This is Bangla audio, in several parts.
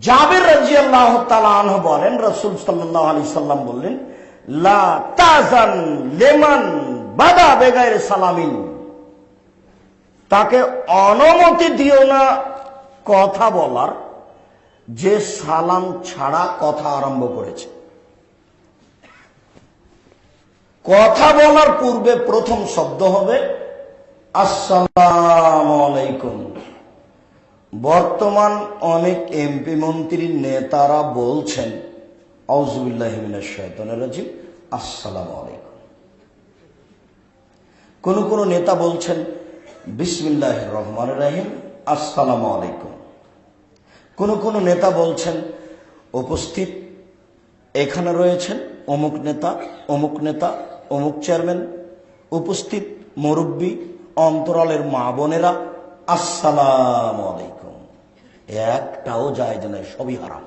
জাবের রাদিয়াল্লাহু তাআলা আনহু বলেন, রাসূল সাল্লাল্লাহু আলাইহি সাল্লাম বললেন, লা তাজান লিমান বাদা বেগাইর সালামিন, তাকে অনুমতি দিও না কথা বলার যে সালাম ছাড়া কথা আরম্ভ করেছে। কথা বলার পূর্বে প্রথম শব্দ হবে আসসালামু আলাইকুম। বর্তমান অনেক এমপি মন্ত্রী নেতারা বলছেন আউযুবিল্লাহি মিনাশ শাইতানির রাজিম, আসসালামু আলাইকুম। কোন কোন নেতা বলছেন বিসমিল্লাহির রহমানির রহিম, আসসালামু আলাইকুম। কোন কোন নেতা বলছেন উপস্থিত এখানে রয়েছেন অমুক নেতা, অমুক নেতা, অমুক চেয়ারম্যান, উপস্থিত মুরব্বী, অন্তরালের মা বোনেরা, আসসালামু আলাইকুম। একটাও জায়েজ নয়, সবই হারাম।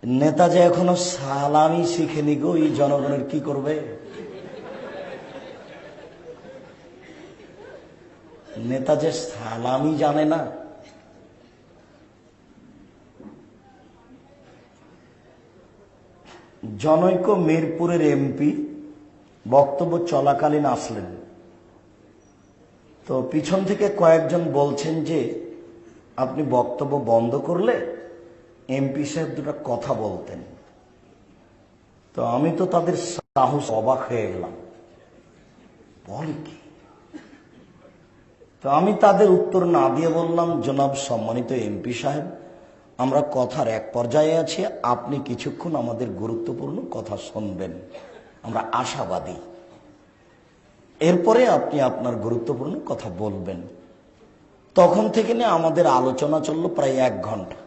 নেতা যে এখনো সালামি শিখেনি গো, এই জনগণের কি করবে? নেতা যে সালামি জানে না। জনৈক মিরপুরের এমপি বক্তব্য চলাকালীন আসলেন, তো পিছন থেকে কয়েকজন বলছেন যে আপনি বক্তব্য বন্ধ করলে এমপি সাহেব দুটো কথা বলতেন। তো আমি তো তাদের সাহস অবাক হয়ে গেলাম, বল কি? তো আমি তাদের উত্তর না দিয়ে বললাম, জনাব সম্মানিত এমপি সাহেব, আমরা কথার এক পর্যায়ে আছি, আপনি কিছুক্ষণ আমাদের গুরুত্বপূর্ণ কথা শুনবেন, আমরা আশাবাদী, এরপরে আপনি আপনার গুরুত্বপূর্ণ কথা বলবেন। তখন থেকে নিয়ে আমাদের আলোচনা চললো প্রায় 1 ঘন্টা।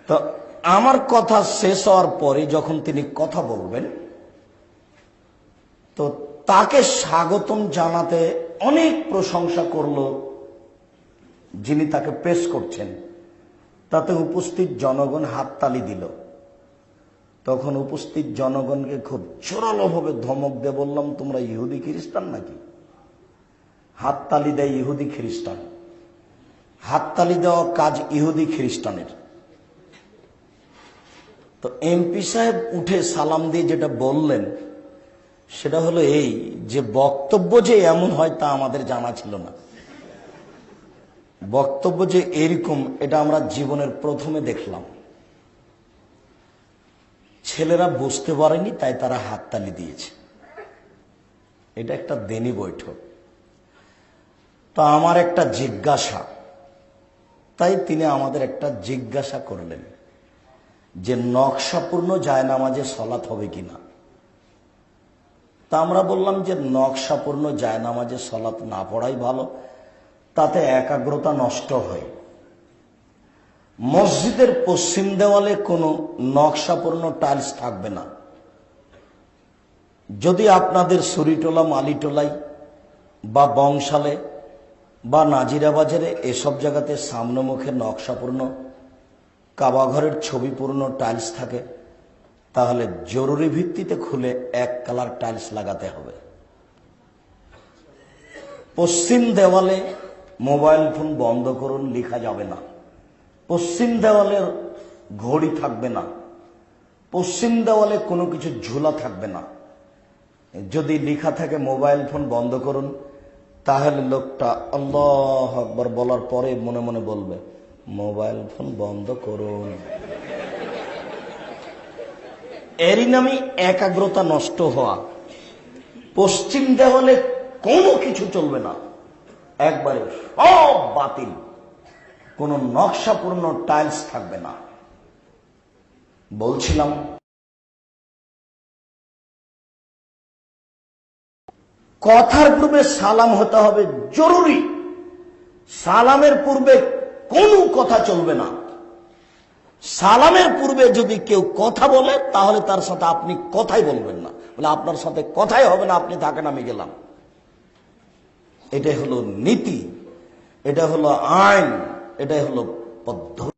তো আমার কথা শেষ হওয়ার পরে যখন তিনি কথা বলবেন, তো তাকে স্বাগতম জানাতে অনেক প্রশংসা করলো যিনি তাকে পেশ করছেন। তাতে উপস্থিত জনগণ হাততালি দিল। তখন উপস্থিত জনগণকে খুব জোরালোভাবে ধমক দিয়ে বললাম, তোমরা ইহুদি খ্রিস্টান নাকি? হাততালি দেয় ইহুদি খ্রিস্টান, হাততালি দেওয়া কাজ ইহুদি খ্রিস্টানের। তো এমপি সাহেব উঠে সালাম দিয়ে যেটা বললেন সেটা হলো এই, যে বক্তব্য যে এমন হয় তা আমাদের জানা ছিল না। বক্তব্য যে এরকম এটা আমরা জীবনের প্রথমে দেখলাম। ছেলেরা বুঝতে পারেনি, তাই তারা হাততালি দিয়েছে। এটা একটা দেনি বৈঠক। তো আমার একটা জিজ্ঞাসা, তাই তিনি আমাদের একটা জিজ্ঞাসা করলেন যে নকশাপূর্ণ জায়নামাজে সলাত হবে কিনা। তা আমরা বললাম যে নকশাপূর্ণ জায়নামাজে সলাত না পড়াই ভালো, তাতে একাগ্রতা নষ্ট হয়। মসজিদের পশ্চিম দেওয়ালে কোনো নকশাপূর্ণ টাইলস থাকবে না। যদি আপনাদের সুরিটোলা, মালিটোলাই বা বংশালে বা নাজিরা বাজারে এসব জায়গাতে সামনে মুখে নকশাপূর্ণ কাবাঘরের ছবিপূর্ণ টাইলস থাকে, তাহলে জরুরি ভিত্তিতে খুলে 1 কালার টাইলস লাগাতে হবে। পশ্চিম দেওয়ালে মোবাইল ফোন বন্ধ করুন লেখা যাবে না। পশ্চিম দেওয়ালে ঘড়ি থাকবে না। পশ্চিম দেওয়ালে কোনো কিছু ঝুলা থাকবে না। যদি লেখা থাকে মোবাইল ফোন বন্ধ করুন, তাহলে লোকটা আল্লাহু আকবার বলার পরে মনে মনে বলবে মোবাইল ফোন বন্ধ করুন। এরই নামে একাগ্রতা নষ্ট হওয়া। পশ্চিম দেওয়ালে কোনো কিছু চলবে না, একবারে সব বাতিল। কোন নকশাপূর্ণ টাইলস থাকবে না। বলছিলাম কথার পূর্বে সালাম হতে হবে জরুরি। সালামের পূর্বে কোনো কথা চলবে না। সালামের পূর্বে যদি কেউ কথা বলে তাহলে তার সাথে আপনি কথাই বলবেন না, বলে আপনার সাথে কথাই হবে না, আপনি থাকেন আমি গেলাম। এটাই হলো নীতি, এটা হলো আইন, এটাই হলো পদ্ধতি।